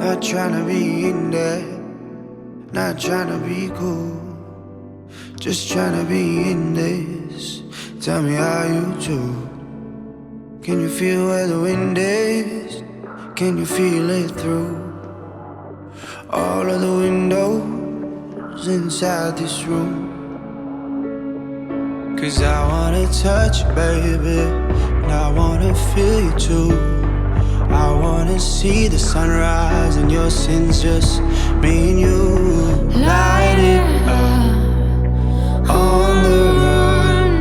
Not trying to be in there, not trying to be cool, just trying to be in this. Tell me how you do. Can you feel where the wind is? Can you feel it through all of the windows inside this room? 'Cause I wanna touch you, baby, and I wanna feel you too. I wanna see the sunrise and your sins, just me and you. Light it up on the run.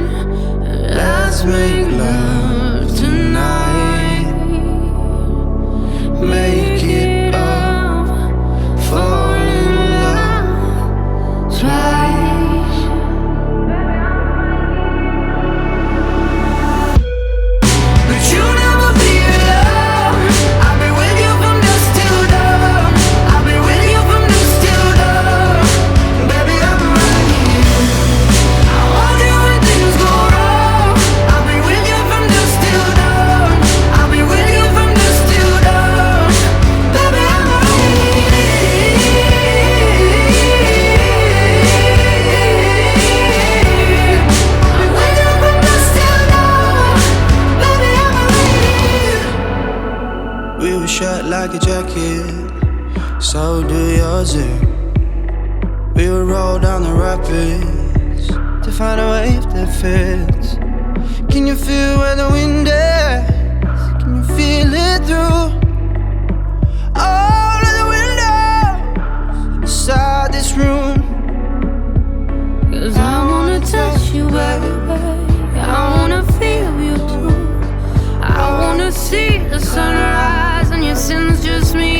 Let's make love tonight. Make it up, fall in love twice. But you never be alone. I'll be with you from dusk till dawn. I'll be with you from dusk till dawn. Baby, I'm right here. I want you when things go wrong. I'll be with you from dusk till dawn. I'll be with you from dusk till dawn. Baby, I'm right here. I'll be with you from dusk till dawn. Baby, I'm right here. We were shut like a jacket, so do yours. We would roll down the rapids to find a wave that fits. Can you feel where the wind is? Can you feel it through all of the windows inside this room? 'Cause I wanna touch you, baby. I wanna feel you too. I wanna see the sunrise and your sins, just me